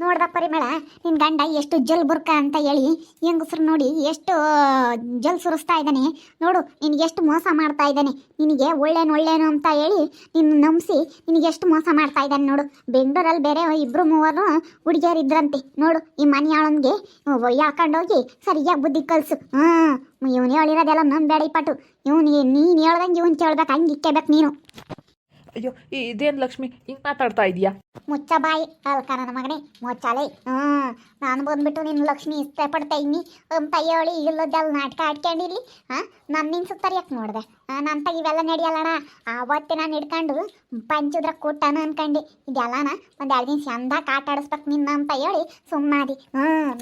ನೋಡ್ದ ಪರಿಮಳ, ನಿನ್ನ ಗಂಡ ಎಷ್ಟು ಜಲ್ ಬುರ್ಕ ಅಂತ ಹೇಳಿ ಹೆಂಗಸ್ರು ನೋಡಿ ಎಷ್ಟು ಜಲ್ ಸುರಿಸ್ತಾ ಇದ್ದಾನೆ ನೋಡು. ನಿನಗೆ ಎಷ್ಟು ಮೋಸ ಮಾಡ್ತಾ ಇದ್ದಾನೆ. ನಿನಗೆ ಒಳ್ಳೇನು ಅಂತ ಹೇಳಿ ನಿನ್ನ ನಂಬಿಸಿ ನಿನಗೆ ಎಷ್ಟು ಮೋಸ ಮಾಡ್ತಾ ಇದ್ದಾನೆ ನೋಡು. ಬೆಂಗಳೂರಲ್ಲಿ ಬೇರೆ ಇಬ್ರು ಮೂವರು ಹುಡುಗಿಯರು ಇದ್ರಂತೆ ನೋಡು. ಈ ಮನೆಯಾಳನ್ಗೆ ಯಾಕೊಂಡೋಗಿ ಸರಿಯಾಗಿ ಬುದ್ಧಿ ಕಲಿಸು. ಇವನು ಹೇಳಿರೋದೆಲ್ಲ ನಂಬೇಡ ಪಟ್ಟು. ನೀನು ಹೇಳ್ದಂಗೆ ಇವನು ಕೇಳ್ಬೇಕು, ಹಂಗೆ ಇಕ್ಕೇಬೇಕು ನೀನು. ಅಯ್ಯೋ ಇದೇನು ಲಕ್ಷ್ಮಿ ಹಿಂಗೆ ಮಾತಾಡ್ತಾ ಇದೀಯಾ? ಮುಚ್ಚ ಬಾಯಿ ಅಲ್ಕ ನನ್ನ ಮಗನೇ, ಮುಚ್ಚಾಲೆ. ನಾನು ಬಂದ್ಬಿಟ್ಟು ನಿನ್ನ ಲಕ್ಷ್ಮಿ ಇಷ್ಟಪಡ್ತಾ ಇದ್ದೀನಿ ಅಂತ ಹೇಳಿ ಇಲ್ಲದೆಲ್ಲ ನಾಟಕ ಆಡ್ಕೊಂಡಿರ್ಲಿ. ನಾನು ನಿನ್ನ ಸುತ್ತರಿಯಕ್ಕೆ ನೋಡಿದೆ. ನನ್ನ ಇವೆಲ್ಲ ನಡೆಯಲ್ಲಣ್ಣ. ಆವತ್ತೇ ನಾನು ಹಿಡ್ಕೊಂಡು ಪಂಚದ್ರ ಕೂಟನ ಅನ್ಕಂಡು ಇದೆಲ್ಲನ ಒಂದು 2 ದಿನ ಚಂದಾಗಿ ಆಟ ಆಡಿಸ್ಬೇಕು ನಿನ್ನ ಅಂತ ಹೇಳಿ ಸುಮ್ಮನಾದಿ.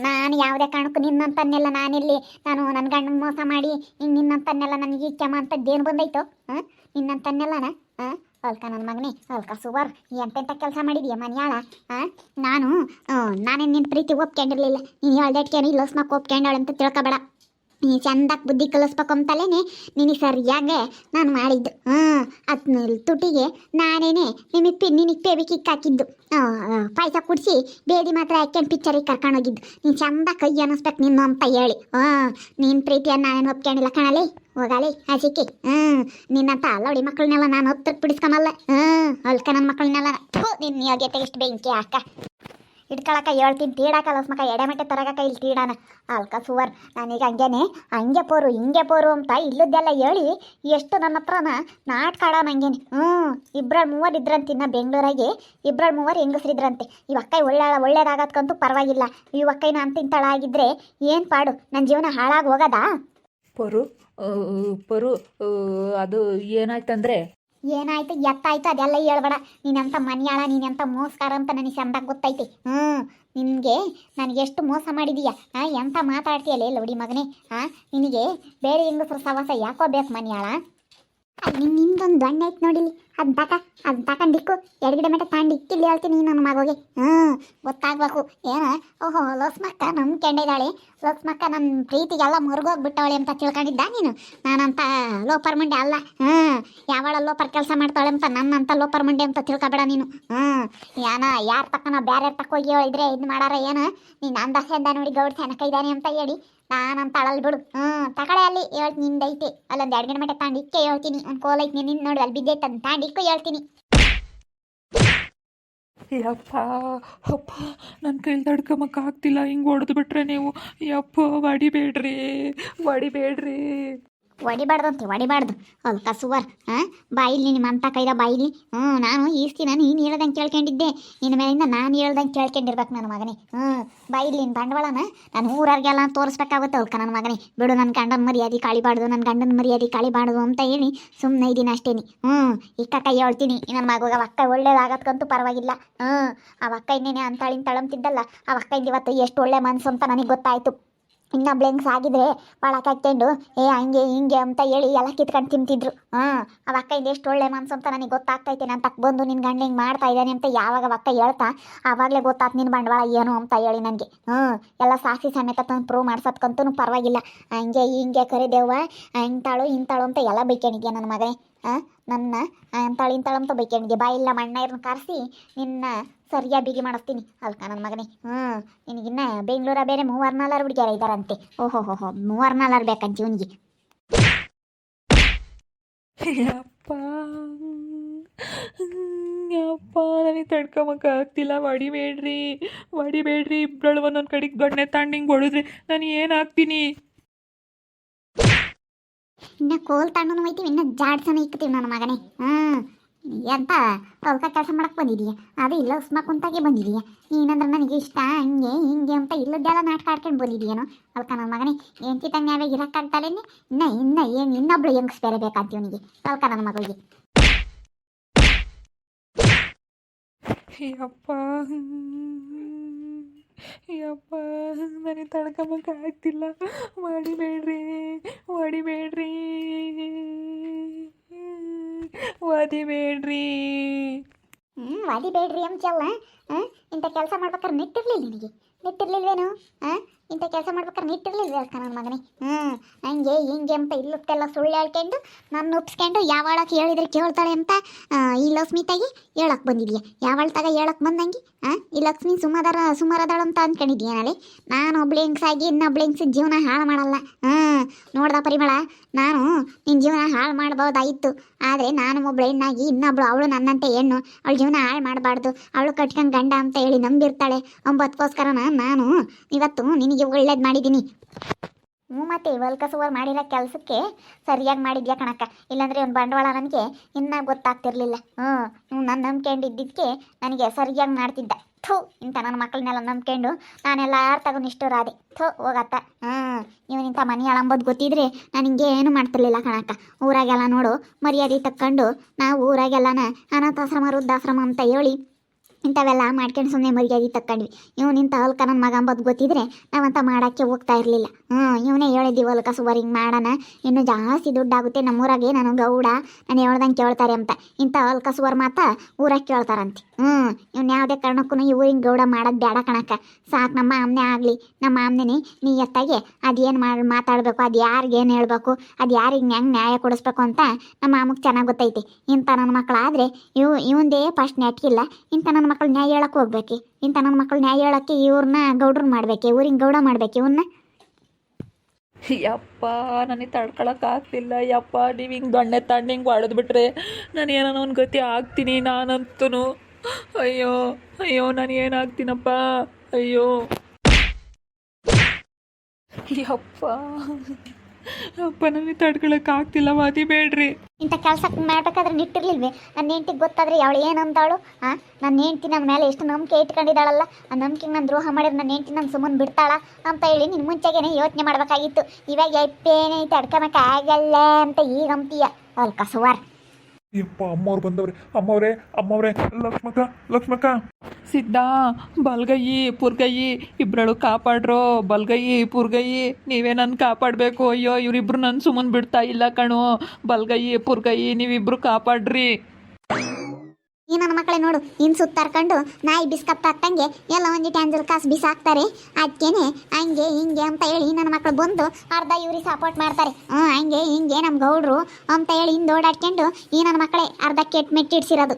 ನಾನು ಯಾವುದೇ ಕಾರಣಕ್ಕೂ ನಿನ್ನಂತನ್ನೆಲ್ಲ ನಾನಿಲ್ಲಿ ನನ್ನ ಗಂಡನ ಮೋಸ ಮಾಡಿ ನಿನ್ನಂತನ್ನೆಲ್ಲ ನನಗೆ ಇಚ್ಛೆ ಅಂತದ್ದೇನು ಬಂದೈತೋ? ನಿನ್ನಂತನ್ನೆಲ್ಲನ ಅಲ್ಕ ನನ್ನ ಮಗನೇ, ಅಲ್ಕ ಸುವರ್ ಎಂತೆಂಥ ಕೆಲಸ ಮಾಡಿದೀಯ ಮನ್ಯಾಳ. ನಾನೇನು ನಿನ್ನ ಪ್ರೀತಿ ಒಪ್ಕೊಂಡಿರ್ಲಿಲ್ಲ. ನೀನು ಹೇಳ್ದಟ್ಕೇನು ಇಲ್ಲಸ್ಮಕ್ಕೆ ಒಪ್ಕೊಂಡವಳು ಅಂತ ತಿಳ್ಕೊಬೇಡ. ನೀ ಚಂದಕ್ಕೆ ಬುದ್ಧಿ ಕಲಿಸ್ಬೇಕು ಅಂತಲೇ ನಿನಗೆ ಸರಿಯಾಗೆ ನಾನು ಮಾಡಿದ್ದು. ಅದನ್ನ ತುಟಿಗೆ ನಾನೇನೆ ನಿನಗೆ ಪೇವಿ ಕಿಕ್ ಹಾಕಿದ್ದು. ಪಾಯಸ ಕುಡಿಸಿ ಬೇದಿ ಮಾತ್ರ ಹಾಕ್ಕೊಂಡು ಪಿಕ್ಚರಿಗೆ ಕರ್ಕೊಂಡೋಗಿದ್ದು. ನೀನು ಚಂದ ಕೈ ಅನ್ನಿಸ್ಬೇಕು ನಿನ್ನ ಅಂತ ಹೇಳಿ. ನಿನ್ನ ಪ್ರೀತಿಯನ್ನು ನಾನೇನು ಒಪ್ಕೊಂಡಿಲ್ಲ ಕಣಲೆ. ಹೋಗಾಲೆ ಆಚಿಕೆ. ನಿನ್ನಂತ ಅಲ್ಲೋಡಿ ಮಕ್ಕಳನ್ನೆಲ್ಲ ನಾನು ಹೊತ್ತಕ್ಕೆ ಬಿಡಿಸ್ಕೊಳಲ್ಲ. ಅಲ್ಕ ನನ್ನ ಮಕ್ಕಳನ್ನೆಲ್ಲ ನಿನ್ನ ಯೋಗ್ಯತೆ ಇಷ್ಟು ಬೆಂಕಿ ಹಾಕ ಇಟ್ಕೊಳಕ ಹೇಳ್ತೀನಿ. ತೀಡಾಕ ಲಸ್ಮಕ್ಕ ಎಡೆಮಟ್ಟೆ ತರಗಕ್ಕ ಇಲ್ಲಿ ತೀಡಾನ ಅಲ್ಕ ಸುವರ್. ನಾನೀಗ ಹಂಗೆ ಪೋರು ಹಿಂಗೆ ಪೋರು ಅಂತ ಇಲ್ಲದ್ದೆಲ್ಲ ಹೇಳಿ ಎಷ್ಟು ನನ್ನ ಹತ್ರನ ನಾಟಕ ಆಡೋ ನಂಗೇನೆ. 2-3 ಇದ್ರಂತಿನ್ನ ಬೆಂಗಳೂರಾಗೆ 2-3 ಹೆಂಗಸ್ರಿದ್ರಂತೆ. ಇವ ಅಕ್ಕೈ ಒಳ್ಳೇದಾಗತ್ಕಂತೂ ಪರವಾಗಿಲ್ಲ. ಇವ ಅಕ್ಕೈನ ಅಂತಿಂತಳ ಆಗಿದ್ರೆ ಏನು ಪಾಡು, ನನ್ನ ಜೀವನ ಹಾಳಾಗಿ ಹೋಗದಾ? ಪರು ಅದು ಏನಾಯ್ತಂದ್ರೆ ಏನಾಯ್ತು ಎತ್ತಾಯ್ತು ಅದೆಲ್ಲ ಹೇಳ್ಬೇಡ. ನೀನಂತ ಮನ್ಯಾಳ, ನೀನೆಂತ ಮೋಸ್ಕಾರ ಅಂತ ನನಗೆ ಚಂದಾಗ ಗೊತ್ತೈತಿ. ನಿನಗೆ ನನಗೆ ಎಷ್ಟು ಮೋಸ ಮಾಡಿದೀಯ. ಎಂತ ಮಾತಾಡ್ತೀಯಲ್ಲ ಲೌಡಿ ಮಗನೇ. ನಿನಗೆ ಬೇರೆ ಹೆಂಗಸ್ರು ಸವಾಸ ಯಾಕೋ ಬೇಕು ಮನ್ಯಾಳ? ಅಲ್ಲಿ ನಿಂದೊಂದು ದೊಣ್ಣೆ ಐತೆ ನೋಡಿಲಿ, ಅದನ್ನ ತಗೊಂಡಿಕ್ಕು ಎಡಗಡೆ ಮಟ್ಟ ತಾಂಡು ಇಕ್ಕಿಲ್ಲಿ ಹೇಳ್ತೀನಿ ನನ್ನ ಮಗೋಗೆ. ಗೊತ್ತಾಗ್ಬೇಕು ಏನ. ಓಹೋ ಲೋಸ್ಮಕ್ಕ ನಂಬ್ಕೊಂಡಿದ್ದಾಳೆ, ಲೋಸ್ಮಕ್ಕ ನನ್ನ ಪ್ರೀತಿಗೆಲ್ಲ ಮುರುಗೋಗ್ಬಿಟ್ಟವಳೆ ಅಂತ ತಿಳ್ಕೊಂಡಿದ್ದ ನೀನು. ನಾನಂತ ಲೋಪರ್ ಮಂಡೆ ಅಲ್ಲ. ಯಾವಳ ಲೋಪರ್ ಕೆಲಸ ಮಾಡ್ತಾಳೆ ಅಂತ ನನ್ನಂತ ಲೋಪರ್ ಮಂಡೆ ಅಂತ ತಿಳ್ಕೊಬೇಡ ನೀನು. ಏನ ಯಾರ ತಕ್ಕನ ಬೇರೆ ತಕ್ಕೋಗಿ ಹೇಳಿದ್ರೆ ಇದು ಮಾಡಾರ ಏನ ನೀನು ಅಂದ ನೋಡಿ ಗೌಡ್ ಸೆನಕ ಇದ್ದಾನೆ ಅಂತ ಹೇಳಿ ನಾನಂತ ಅಳಲ್ ಬಿಡು. ತಕಳೆ ಅಲ್ಲಿ ಹೇಳ್ತೀನಿ ನಿಂದೈತೆ. ಅಲ್ಲೊಂದು 2 ಗಂಟೆ ಮಟ್ಟ ತಾಂಡು ಇಕ್ಕೆ ಹೇಳ್ತೀನಿ. ಒಂದು ಕೋಲ್ ಐತೆ ನಿನ್ನ ನೋಡಿ ಅಲ್ಲಿ ಬಿದ್ದೈತೆ ಅಂತ ತಾಂಡು ಇಕ್ಕು ಹೇಳ್ತೀನಿ. ಯಪ್ಪ ಅಪ್ಪ ನನ್ನ ಕೈಲಿ ತಡ್ಕೊಂಬಕ್ಕಾಗ್ತಿಲ್ಲ. ಹಿಂಗೆ ಹೊಡೆದು ಬಿಟ್ರೆ ನೀವು. ಯಪ್ಪ ಹೊಡಿಬೇಡ್ರಿ. ಹೊಡಿಬಾರ್ದು ಅಲ್ಕ ಸುವರ್. ಬಾಯಿಲಿ ನಿಮ್ಮ ಅಂತ ಕೈದ ಬಾಯಿಲಿ. ನಾನು ಈಸ್ತಿನ ನೀನು ಹೇಳ್ದಂಗೆ ಕೇಳ್ಕೊಂಡಿದ್ದೆ. ಇನ್ನು ಮೇಲಿಂದ ನಾನು ಹೇಳ್ದಂಗೆ ಕೇಳ್ಕೊಂಡಿರ್ಬೇಕು ನನ್ನ ಮಗನೇ. ಬಾಯಿಲಿ ನಿನ್ನ ಬಂಡವಾಳನ ನಾನು ಊರವ್ರಿಗೆಲ್ಲ ತೋರಿಸ್ಬೇಕಾಗುತ್ತೆ ಅಲ್ಕ ನನ್ನ ಮಗನೇ. ಬಿಡು, ನನ್ನ ಗಂಡನ ಮರ್ಯಾದೆ ಕಾಳಿಬಾರ್ದು ಅಂತ ಹೇಳಿ ಸುಮ್ಮನೆ ಇದ್ದೀನಿ ಅಷ್ಟೇನಿ. ಇಕ್ಕ ಕೈ ಹೇಳ್ತೀನಿ ನನ್ನ ಮಗುಗ. ಅಕ್ಕ ಒಳ್ಳೇದಾಗತ್ಕಂತೂ ಪರವಾಗಿಲ್ಲ. ಆ ಅಕ್ಕ ಇನ್ನೇನೆ ಅಂತಾಳಿಂತಳಂತಿದ್ದಲ್ಲ, ಆ ಅಕ್ಕಯಿಂದ ಇವತ್ತು ಎಷ್ಟು ಒಳ್ಳೆ ಮನಸ್ಸು ಅಂತ ನನಗೆ ಗೊತ್ತಾಯಿತು. ಇನ್ನು ಬ್ಲೆಂಕ್ಸ್ ಆಗಿದ್ರೆ ಭಾಳ ಹಾಕ್ಕೊಂಡು ಹಂಗೆ ಹಿಂಗೆ ಅಂತ ಹೇಳಿ ಎಲ್ಲ ಕಿತ್ಕೊಂಡು ತಿಂತಿದ್ರು. ಆ ಅಕ್ಕಯಿಂದ ಎಷ್ಟು ಒಳ್ಳೆ ಮನ್ಸು ಅಂತ ನನಗೆ ಗೊತ್ತಾಗ್ತೈತೆ. ನಾನು ತಕ್ಕ ಬಂದು ನಿನ್ನ ಗಂಡ ಹಿಂಗೆ ಮಾಡ್ತಾ ಇದ್ದಾನೆ ಅಂತ ಯಾವಾಗ ಅಕ್ಕ ಹೇಳ್ತಾ ಆವಾಗಲೇ ಗೊತ್ತಾಯ್ತು ನಿನ್ನ ಬಂಡವಾಳ ಏನು ಅಂತ ಹೇಳಿ ನನಗೆ. ಎಲ್ಲ ಸಾಕ್ಷಿ ಸಮೇತ ತಂದು ಪ್ರೂವ್ ಮಾಡ್ಸೋದ್ಕಂತೂ ಪರವಾಗಿಲ್ಲ. ಹಂಗೆ ಹಿಂಗೆ ಕರಿದೇವ ಇಂತಾಳು ಅಂತ ಎಲ್ಲ ಬೈಕೊಂಡಿದ್ಯಾ ನನ್ನ ಮಗನೇ. ನನ್ನ ಇಂತಾಳು ಅಂತ ಬೈಕೊಂಡಿದ್ದೆ. ಬಾಯಿಲ್ಲ ಮಣ್ಣೀರನ್ನ ಕಾರಿಸಿ ನಿನ್ನ ಸರಿಯಾಗಿ ಬಿಗಿ ಮಾಡಿಸ್ತೀನಿ ಅಲ್ಕ ನನ್ನ ಮಗನೇ. ನಿನಗಿನ್ನ ಬೆಂಗಳೂರ ಬೇರೆ 3-4 ಹುಡುಗಿಯರ ಇದ್ದಾರಂತೆ. ಓಹೋ 3-4 ಬೇಕಂತ ಇವನಿಗೆ. ಯಪ್ಪ ನನಗೆ ತಡ್ಕೊಂಬಕ್ಕಾಗ್ತಿಲ್ಲ. ಹೊಡಿಬೇಡ್ರಿ. ಇಬ್ಬರಳು ಒಂದೊಂದು ಕಡೆಗೆ ದೊಣ್ಣೆ ತಾಂಡು ಹಿಂಗೆ ಹೊಡಿದ್ರೆ ನಾನು ಏನಾಗ್ತೀನಿ? ಇನ್ನು ಕೋಲ್ ತಣ್ಣು ಹೋಯ್ತೀವಿ, ಇನ್ನು ಜಾಡ್ಸನ ಇಕ್ತೀವಿ ನನ್ನ ಮಗನೇ. ಎಂತ ಕಲ್ಕ ಕೆಲಸ ಮಾಡಕ್ಕೆ ಬಂದಿದೀಯ? ಅದು ಇಲ್ಲ ಉಸ್ಮ ಕುಂತಾಗೆ ಬಂದಿದೀಯ. ಏನಂದ್ರೆ ನನಗೆ ಇಷ್ಟ ಹಂಗೆ ಹಿಂಗೆ ಅಂತ ಇಲ್ಲದ್ದೆಲ್ಲ ನಾಟಕ ಆಡ್ಕೊಂಡು ಬಂದಿದೀಯೇನೋ ಅಲ್ಕ ನನ್ನ ಮಗನೇ. ಎಂತಿ ತಂಗ ಯಾವಾಗ ಇರೋಕ್ಕಾಗ್ತಾರೇನೆ. ಇನ್ನೊಬ್ಳು ಹೆಂಗ್ಸ್ ಬೇರೆ ಬೇಕಂತ ಇವನಿಗೆ ಅಲ್ಕ ನನ್ನ ಮಗಳಿಗೆ. ಯಪ್ಪ ನನಗೆ ತಡ್ಕೊಂಬಕ್ಕಾಗ್ತಿಲ್ಲ. ಹೊಡಿಬೇಡ್ರಿ. ವಾದಿಬೇಡ್ರಿ ಅಂಚಲ್ಲ. ಇಂಥ ಕೆಲಸ ಮಾಡ್ಬೇಕಾದ್ರೆ ನೆಟ್ಟಿರ್ಲಿಲ್ವೇನು? ಇಂಥ ಕೆಲಸ ಮಾಡ್ಬೇಕಾದ್ರೆ ನಿಟ್ಟಿರ್ಲಿಲ್ಲ ಅಕ್ಕ ನನ್ನ ಮಗನೇ. ಹಂಗೆ ಹಿಂಗೆ ಅಂತ ಇಲ್ಲುತ್ತೆಲ್ಲ ಸುಳ್ಳು ಹೇಳ್ಕೊಂಡು ನನ್ನ ಒಪ್ಸ್ಕೊಂಡು ಯಾವಳಕ್ಕೆ ಹೇಳಿದ್ರೆ ಕೇಳ್ತಾಳೆ ಅಂತ ಈ ಲಕ್ಷ್ಮಿತಾಗಿ ಹೇಳಕ್ಕೆ ಬಂದಿದ್ಯಾ. ಯಾವಳ ತಗ ಹೇಳಕ್ಕೆ ಬಂದಂಗೆ ಈ ಲಕ್ಷ್ಮಿ ಸುಮಾರದಾಳು ಅಂತ ಅಂದ್ಕೊಂಡಿದ್ಯಾ ನಾಳೆ. ನಾನು ಒಬ್ಳು ಹೆಂಗ್ಸಾಗಿ ಇನ್ನೊಬ್ಳು ಹೆಂಗ್ಸ ಜೀವನ ಹಾಳು ಮಾಡಲ್ಲ. ನೋಡ್ದ ಪರಿಮಳ, ನಾನು ನಿನ್ನ ಜೀವನ ಹಾಳು ಮಾಡ್ಬೋದಾಯಿತು, ಆದರೆ ನಾನು ಒಬ್ಳು ಹೆಣ್ಣಾಗಿ ಇನ್ನೊಬ್ಳು ಅವಳು ನನ್ನಂತೆ ಹೆಣ್ಣು, ಅವಳ ಜೀವನ ಹಾಳು ಮಾಡಬಾರ್ದು, ಅವಳು ಕಟ್ಕೊಂಡು ಗಂಡ ಅಂತ ಹೇಳಿ ನಂಬಿರ್ತಾಳೆ ಅಂಬತ್ಕೋಸ್ಕರನ ನಾನು ಇವತ್ತು ನಿನಗೆ ಒಳ್ಳೇದು ಮಾಡಿದ್ದೀನಿ. ಮತ್ತೆ ವಲ್ಕಸುವರು ಮಾಡಿರೋ ಕೆಲಸಕ್ಕೆ ಸರಿಯಾಗಿ ಮಾಡಿದ್ಯಾ ಕಣಕ್ಕ. ಇಲ್ಲಾಂದರೆ ಒಂದು ಬಂಡವಾಳ ನನಗೆ ಇನ್ನೂ ಗೊತ್ತಾಗ್ತಿರ್ಲಿಲ್ಲ. ನಾನು ನಂಬ್ಕೊಂಡಿದ್ದಕ್ಕೆ ನನಗೆ ಸರಿಯಾಗಿ ಮಾಡ್ತಿದ್ದ. ಇಂಥ ನನ್ನ ಮಕ್ಕಳನ್ನೆಲ್ಲ ನಂಬ್ಕೊಂಡು ನಾನೆಲ್ಲ ಯಾರು ತಗೊಂಡು ನಿಷ್ಠುರಾದೆ. ಹೋಗತ್ತ. ಇವನಿಂಥ ಮನೆ ಅಂಬೋದು ಗೊತ್ತಿದ್ರೆ ನಾನು ಹಿಂಗೇನು ಮಾಡ್ತಿರ್ಲಿಲ್ಲ ಕಣಕ್ಕ. ಊರಾಗೆಲ್ಲ ನೋಡು ಮರ್ಯಾದೆ ತಕ್ಕೊಂಡು ನಾವು ಊರಾಗೆಲ್ಲನ ಅನಾಥಾಶ್ರಮ ವೃದ್ಧಾಶ್ರಮ ಅಂತ ಹೇಳಿ ಇಂಥವೆಲ್ಲ ಮಾಡ್ಕೊಂಡು ಸುಮ್ಮನೆ ಮರ್ಯಾದೆ ತಕ್ಕೊಂಡ್ವಿ. ಇವನಿಂಥ ಹೊಲ್ಕ ನನ್ನ ಮಗ ಅಂಬೋದು ಗೊತ್ತಿದ್ರೆ ನಾವಂತ ಮಾಡೋಕ್ಕೆ ಹೋಗ್ತಾ ಇರಲಿಲ್ಲ. ಇವನೇ ಹೇಳಿದ್ವಿ ಹೊಲ್ಕ ಸುವರ್ ಹಿಂಗೆ ಮಾಡೋಣ, ಇನ್ನೂ ಜಾಸ್ತಿ ದುಡ್ಡಾಗುತ್ತೆ ನಮ್ಮೂರಾಗೆ, ನಾನು ಗೌಡ ನಾನು ಹೇಳ್ದಂಗೆ ಕೇಳ್ತಾರೆ ಅಂತ. ಇಂಥ ಹೊಲ್ಕ ಸುವರ್ ಮಾತ್ರ ಊರಾಗ ಕೇಳ್ತಾರಂತೆ. ಇವ್ನು ಯಾವುದೇ ಕಾರಣಕ್ಕೂ ಊರಿಗೆ ಗೌಡ ಮಾಡೋದು ಬೇಡ ಕಣಕ್ಕ. ಸಾಕು ನಮ್ಮ ಅಮ್ಮನೇ ಆಗಲಿ, ನಮ್ಮ ಅಮ್ಮನೇ ನೀ ಎತ್ತಾಗೆ ಅದೇನು ಮಾತಾಡಬೇಕು, ಅದು ಯಾರಿಗೇನು ಹೇಳಬೇಕು, ಅದು ಯಾರಿಗೆ ಹೆಂಗೆ ನ್ಯಾಯ ಕೊಡಿಸ್ಬೇಕು ಅಂತ ನಮ್ಮ ಅಮ್ಮಗೆ ಚೆನ್ನಾಗಿ ಗೊತ್ತೈತಿ. ಇಂಥ ನನ್ನ ಮಕ್ಕಳಾದರೆ ಇವಂದೇ ಫಸ್ಟ್ ನೆಟ್ಕಿಲ್ಲ. ಇಂಥ ನನ್ನ ಮಕ್ಕಳು ನ್ಯಾಯ ಹೇಳಕ್ಕೆ ಹೋಗ್ಬೇಕು. ಇಂಥ ನನ್ನ ಮಕ್ಕಳು ನ್ಯಾಯ ಹೇಳೋಕ್ಕೆ ಇವ್ರನ್ನ ಗೌಡ್ರನ್ನ ಮಾಡಬೇಕು, ಊರಿನ ಗೌಡ ಮಾಡಬೇಕು ಇವನ್ನ. ಯಪ್ಪ ನನಗೆ ತಡ್ಕೊಳಕ್ಕಾಗ್ತಿಲ್ಲ ಯಪ್ಪ. ನೀವು ಹಿಂಗೆ ದೊಣ್ಣೆ ತಣ್ಣೆ ಹಿಂಗೆ ಹೊಡೆದ್ಬಿಟ್ರೆ ನಾನು ಏನೋ ಒಂದು ಗತಿ ಆಗ್ತೀನಿ ನಾನಂತೂ. ಅಯ್ಯೋ ಅಯ್ಯೋ ನಾನು ಏನಾಗ್ತೀನಪ್ಪ. ಅಯ್ಯೋ ಯಪ್ಪ ಅಪ್ಪ ನನಗೆ ತಡ್ಕೊಳಕ್ಕಾಗ್ತಿಲ್ಲ. ಮಾತಿ ಬೇಡ್ರಿ. ಇಂಥ ಕೆಲಸಕ್ಕೆ ಮಾಡಬೇಕಾದ್ರೆ ನಿಟ್ಟಿರ್ಲಿಲ್ವೇ? ನನ್ನ ಹೆಂಡ್ತಿಗೆ ಗೊತ್ತಾದ್ರೆ ಅವಳು ಏನಂತಾಳು? ನನ್ನ ಹೆಂಡ್ತಿ ನನ್ನ ಮೇಲೆ ಎಷ್ಟು ನಂಬಿಕೆ ಇಟ್ಕೊಂಡಿದ್ದಾಳಲ್ಲ, ಆ ನಂಬಿಕೆಗೆ ನಾನು ದ್ರೋಹ ಮಾಡಿದ್ರೆ ನನ್ನ ಹೆಂಡ್ತಿ ನನ್ನ ಸುಮ್ಮನೆ ಬಿಡ್ತಾಳ ಅಂತ ಹೇಳಿ ನಿನ್ನ ಮುಂಚೆಗೇನೆ ಯೋಚನೆ ಮಾಡಬೇಕಾಗಿತ್ತು. ಇವಾಗ ಎಪ್ಪೇನೆ ತಡ್ಕೊಳಕ್ಕಾಗಲ್ಲ ಅಂತ ಈಗ ಅಂತೀಯ ಅಲ್ಕ ಸುವರ್. ಯಪ್ಪ ಅಮ್ಮವ್ರು ಬಂದವ್ರೆ. ಅಮ್ಮವ್ರೆ ಲಕ್ಷ್ಮಕ್ಕ ಸಿದ್ಧ ಬಲ್ಗಯ್ಯಿ ಪುರ್ಗಯ್ಯಿ ಇಬ್ಬರಳು ಕಾಪಾಡ್ರೋ. ಬಲ್ಗಯ್ಯಿ ಪುರ್ಗಯ್ಯಿ ನೀವೇ ನನ್ನ ಕಾಪಾಡಬೇಕು. ಅಯ್ಯೋ ಇವರಿಬ್ರು ನನ್ನ ಸುಮ್ಮನೆ ಬಿಡ್ತಾ ಇಲ್ಲ ಕಣೋ. ಬಲ್ಗಯ್ಯಿ ಪುರ್ಗಯ್ಯಿ ನೀವಿಬ್ರು ಕಾಪಾಡ್ರಿ. ಈ ನನ್ನ ಮಕ್ಕಳೇ ನೋಡು, ಇನ್ನು ಸುತ್ತಾರ್ಕೊಂಡು ನಾಯಿ ಬಿಸ್ಕತ್ ಹಾಕ್ತಂಗೆ ಎಲ್ಲ ಒಂದು ಟ್ಯಾಂಜಲ್ ಕಾಸು ಬಿಸಾಕ್ತಾರೆ. ಅದಕ್ಕೇನೆ ಹಂಗೆ ಹಿಂಗೆ ಅಂತ ಹೇಳಿ ನನ್ನ ಮಕ್ಕಳು ಬಂದು ಅರ್ಧ ಇವ್ರಿಗೆ ಸಪೋರ್ಟ್ ಮಾಡ್ತಾರೆ. ಹಂಗೆ ಹಿಂಗೆ ನಮ್ಮ ಗೌಡ್ರು ಅಂತ ಹೇಳಿ ಹಿಂದೆ ಓಡಾಡ್ಕೊಂಡು ಈ ನನ್ನ ಮಕ್ಕಳೇ ಅರ್ಧ ಕೆಟ್ಟ ಮೆಟ್ಟಿಡ್ಸಿರೋದು.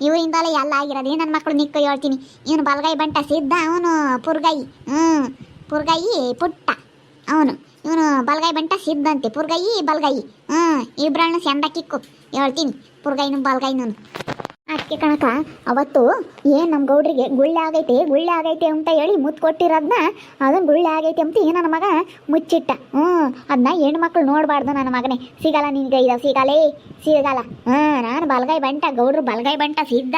ಇವರಿಂದಲೇ ಎಲ್ಲ ಆಗಿರೋದು. ಈ ನನ್ನ ಮಕ್ಕಳು ನಿಕ್ಕು ಹೇಳ್ತೀನಿ. ಇವನು ಬಲ್ಗೈ ಬಂಟ ಸಿದ್ಧ, ಅವನು ಪುರ್ಗೈ ಪುಟ್ಟ. ಇವನು ಬಲ್ಗೈ ಬಂಟ ಸಿದ್ಧಂತೆ, ಪುರ್ಗೈ ಬಲ್ಗೈ. ಇಬ್ಬರನ್ನು ಸೆಂದ ಕಿಕ್ಕು ಹೇಳ್ತೀನಿ, ಪುರ್ಗೈನು ಬಲ್ಗೈನು. ಅದಕ್ಕೆ ಕಣಕ ಅವತ್ತು ಏನು ನಮ್ಮ ಗೌಡ್ರಿಗೆ ಗುಳ್ಳೆ ಆಗೈತೆ ಅಂತ ಹೇಳಿ ಮುತ್ತು ಕೊಟ್ಟಿರೋದನ್ನ ಅದನ್ನು ಗುಳ್ಳೆ ಆಗೈತೆ ಅಂತ ಈ ನನ್ನ ಮಗ ಮುಚ್ಚಿಟ್ಟ. ಅದನ್ನ ಹೆಣ್ಮಕ್ಳು ನೋಡಬಾರ್ದು. ನನ್ನ ಮಗನೇ ಸಿಗಲ್ಲ ನಿನಗೆ, ಇದು ಸಿಗಲ್ಲ. ನಾನು ಬಲ್ಗೈ ಬಂಟ, ಗೌಡ್ರು ಬಲ್ಗೈ ಬಂಟ ಸಿದ್ಧ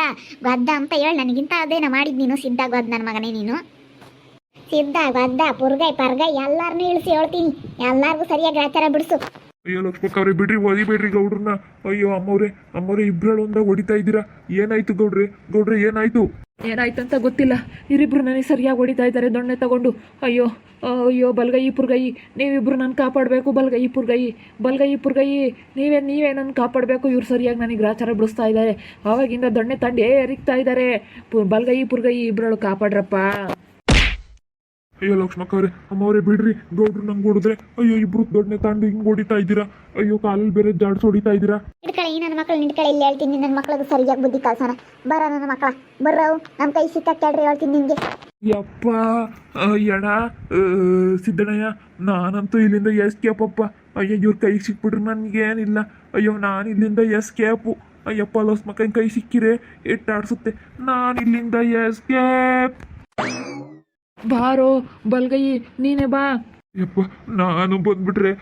ಗದ್ದ ಅಂತ ಹೇಳಿ ನನಗಿಂತ ಅದೇನ ಮಾಡಿದ್ದು ನೀನು. ಸಿದ್ಧ ಗದ್ದ ನನ್ನ ಮಗನೇ ನೀನು. ಸಿದ್ಧ ಗದ್ದ ಪುರ್ಗೈ ಪರ್ಗೈ ಎಲ್ಲಾರನ್ನೂ ಇಳಿಸಿ ಹೇಳ್ತೀನಿ. ಎಲ್ಲರಿಗೂ ಸರಿಯಾಗಿ ಆಚಾರ ಬಿಡಿಸು. ಅಯ್ಯೋ ಲಕ್ಷ್ಮಕ್ಕ ಅವ್ರೆ ಬಿಡ್ರಿ, ಒದಿಬೇಡ್ರಿ ಗೌಡ್ರನ್ನ. ಅಯ್ಯೋ ಅಮ್ಮವ್ರೆ ಇಬ್ರಳು ಒಂದ ಹೊಡಿತಾ ಇದ್ದೀರಾ. ಏನಾಯ್ತು ಗೌಡ್ರೆ ಏನಾಯ್ತು ಅಂತ ಗೊತ್ತಿಲ್ಲ. ಇವರಿಬ್ರು ನನಗೆ ಸರಿಯಾಗಿ ಹೊಡಿತಾ ಇದ್ದಾರೆ ದೊಣ್ಣೆ ತಗೊಂಡು. ಅಯ್ಯೋ ಬಲ್ಗಯ್ಯಿ ಪುರ್ಗಯ್ಯಿ ನೀವಿಬ್ರು ನನ್ನ ಕಾಪಾಡಬೇಕು. ಬಲ್ಗಯ್ಯಿ ಪುರ್ಗಯ್ಯಿ ನೀವೇ ನನ್ನ ಕಾಪಾಡಬೇಕು. ಇವ್ರು ಸರಿಯಾಗಿ ನನಗೆ ಗ್ರಾಚಾರ ಬಿಡಿಸ್ತಾ ಇದ್ದಾರೆ. ಆವಾಗಿಂದ ದೊಣ್ಣೆ ತಂಡೆ ಎರಿಕ್ತಾ ಇದ್ದಾರೆ. ಬಲ್ಗಯ್ಯಿ ಪುರ್ಗಯ್ಯಿ ಇಬ್ರಳು ಕಾಪಾಡ್ರಪ್ಪ. ಅಯ್ಯೋ ಲಕ್ಷ್ಮಕ್ಕ ಅವ್ರೆ ಅಮ್ಮವ್ರೆ ಬಿಡ್ರಿ, ಗೌಡ್ರು ನಂಗೆ ಹೊಡಿದ್ರೆ. ಅಯ್ಯೋ ಇಬ್ರು ದೊಡ್ಡನೆ ತಾಂಡು ಹಿಂಗೆ ಹೊಡಿತಾ ಇದ್ದೀರಾ. ಅಯ್ಯೋ ಕಾಲಲ್ಲಿ ಬೇರೆ ಜಾಡ್ಸ್ ಹೊಡಿತಾ ಇದ್ದೀರಾ. ಈ ನನ್ನ ಮಕ್ಕಳು ನಿಂತ್ಕಡೆ ಇಲ್ಲಿ ಹೇಳ್ತೀನಿ. ನನ್ನ ಮಕ್ಕಳಿಗೆ ಸರಿಯಾಗಿ ಬುದ್ಧಿ ಕಲ್ಸೋಣ. ಬರ ನನ್ನ ಮಕ್ಕಳ ಬರ್ರವು ನಮ್ಮ ಕೈ ಸಿಕ್ಕಾಕ್ಯಾಡ್ರಿ ಹೇಳ್ತೀನಿ ನಿಮಗೆ. ಯಪ್ಪ ಎಣ ಸಿದ್ದಣ್ಣಯ್ಯ, ನಾನಂತೂ ಇಲ್ಲಿಂದ ಎಸ್ಕೇಪಪ್ಪ. ಅಯ್ಯೋ ಇವ್ರ ಕೈ ಸಿಕ್ಬಿಟ್ರೆ ನನಗೇನಿಲ್ಲ. ಅಯ್ಯೋ ನಾನು ಇಲ್ಲಿಂದ ಎಸ್ಕೇಪು. ಅಯ್ಯಪ್ಪ ಲಕ್ಷ್ಮಕ್ಕನ ಕೈ ಸಿಕ್ಕಿರೆ ಎಟ್ಟಾಡ್ಸುತ್ತೆ. ನಾನು ಇಲ್ಲಿಂದ ಎಸ್ಕೇಪ್. ಬಾರೋ ಬಲ್ಗಯ್ಯಿ ನೀನೇ ಬಾ. ಯಪ್ಪ ನಾನು ಬಂದ್ಬಿಟ್ರೆ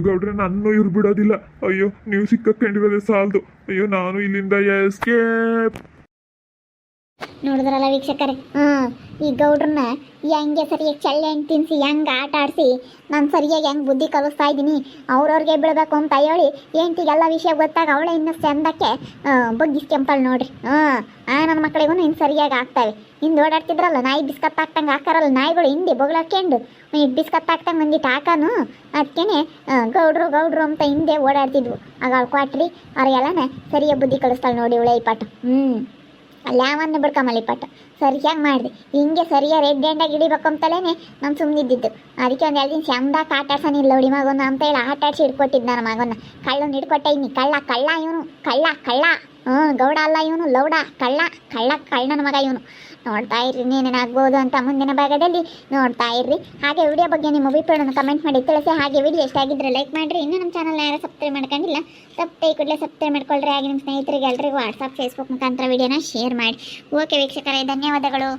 ಗೌಡ್ರೆ ನನ್ನ ಇವ್ರು ಬಿಡೋದಿಲ್ಲ. ಅಯ್ಯೋ ನೀವು ಸಿಕ್ಕಕೊಂಡಿರೋದೇ ಸಾಲದು. ಅಯ್ಯೋ ನಾನು ಇಲ್ಲಿಂದ ಎಸ್ಕೇಪ್. ನೋಡಿದ್ರಲ್ಲ ವೀಕ್ಷಕರೇ, ಈ ಗೌಡ್ರನ್ನ ಹೆಂಗೆ ಸರಿಯಾಗಿ ಚಳ್ಳೆ ಹಂಗೆ ತಿನ್ನಿಸಿ ಹೆಂಗೆ ಆಟ ಆಡಿಸಿ ನಾನು ಸರಿಯಾಗಿ ಹೆಂಗೆ ಬುದ್ಧಿ ಕಲಿಸ್ತಾ ಇದ್ದೀನಿ. ಅವ್ರವ್ರಿಗೆ ಬಿಡಬೇಕು ಅಂತ ಹೇಳಿ ಹೆಂಡ್ತಿಗೆಲ್ಲ ವಿಷಯ ಗೊತ್ತಾಗ ಅವಳೇ ಇನ್ನೂ ಚಂದಕ್ಕೆ ಬಗ್ಗಿಸ್ಕೊಂತಾಳೆ ನೋಡ್ರಿ. ನನ್ನ ಮಕ್ಕಳಿಗೂ ಇನ್ನು ಸರಿಯಾಗಿ ಆಗ್ತವೆ. ಹಿಂದೆ ಓಡಾಡ್ತಿದ್ರಲ್ಲ ನಾಯಿ ಬಿಸ್ಕತ್ ಹಾಕ್ತಂಗೆ ಹಾಕಾರಲ್ಲ ನಾಯಿಗಳು, ಹಿಂದೆ ಬೊಗಳಾಕೊಂಡು ಬಿಸ್ಕತ್ ಹಾಕ್ತಂಗೆ ಒಂದಿಟ್ಟು ಹಾಕಾನು. ಅದಕ್ಕೇನೆ ಗೌಡ್ರು ಅಂತ ಹಿಂದೆ ಓಡಾಡ್ತಿದ್ವು. ಆಗ ಅವ್ಳು ಕ್ವಾಟ್ರಿ ಅವ್ರಿಗೆಲ್ಲನೇ ಸರಿಯಾಗಿ ಬುದ್ಧಿ ಕಲಿಸ್ತಾಳೆ ನೋಡಿ ಇವಳೆ ಈ ಪಾಠ. ಅಲ್ಲಿ ಯಾವನ್ನ ಬಿಡ್ಕೊಂಬಲಿಪಟ್ಟು ಸರಿಯಾಗಿ ಮಾಡಿದೆ ಹಿಂಗೆ ಸರಿಯಾಗಿ ರೆಡ್ ಹ್ಯಾಂಡಾಗಿ ಹಿಡಿಬೇಕಂತಲೇ ನಾನು ಸುಮ್ಮನಿದ್ದಿದ್ದು. ಅದಕ್ಕೆ ಒಂದು 2 ದಿನ ಶಮ್ದಾಕ ಆಟ ಆಡ್ಸೋನಿಲ್ಲ ಹುಡಿ ಮಗನ ಅಂತ ಹೇಳಿ ಆಟ ಆಡ್ಸಿ ಹಿಡ್ಕೊಟ್ಟಿದ್ದು ನನ್ನ ಮಗನ. ಕಳ್ಳನ ಹಿಡ್ಕೊಟ್ಟೆ ಇನ್ನು ಕಳ್ಳ ಇವನು ಕಳ್ಳ ಗೌಡ ಅಲ್ಲ ಇವನು ಲೌಡ ಕಳ್ಳನ ಮಗ ಇವನು. ನೋಡ್ತಾ ಇರ್ರಿ ಏನೇನಾಗ್ಬೋದು ಅಂತ ಮುಂದಿನ ಭಾಗದಲ್ಲಿ ನೋಡ್ತಾ ಇರ್ರಿ. ಹಾಗೆ ವಿಡಿಯೋ ಬಗ್ಗೆ ನಿಮ್ಮ ಅಭಿಪ್ರಾಯವನ್ನು ಕಮೆಂಟ್ ಮಾಡಿ ತಿಳಿಸಿ. ಹಾಗೆ ವಿಡಿಯೋ ಇಷ್ಟ ಆಗಿದ್ರೆ ಲೈಕ್ ಮಾಡಿರಿ. ಇನ್ನೂ ನಮ್ಮ ಚಾನಲ್ನ ಯಾರು ಸಬ್ಸ್ಕ್ರೈಬ್ ಮಾಡ್ಕೊಂಡಿಲ್ಲ ತಪ್ಪೇ ಕೂಡಲೇ ಸಬ್ಸ್ಕ್ರೈಬ್ ಮಾಡ್ಕೊಳ್ರಿ. ಹಾಗೆ ನಿಮ್ಮ ಸ್ನೇಹಿತರಿಗೆ ಎಲ್ರಿಗೂ ವಾಟ್ಸಪ್ ಫೇಸ್ಬುಕ್ ಮುಖಾಂತರ ವಿಡಿಯೋನ ಶೇರ್ ಮಾಡಿ. ಓಕೆ ವೀಕ್ಷಕರೇ, ಧನ್ಯವಾದಗಳು.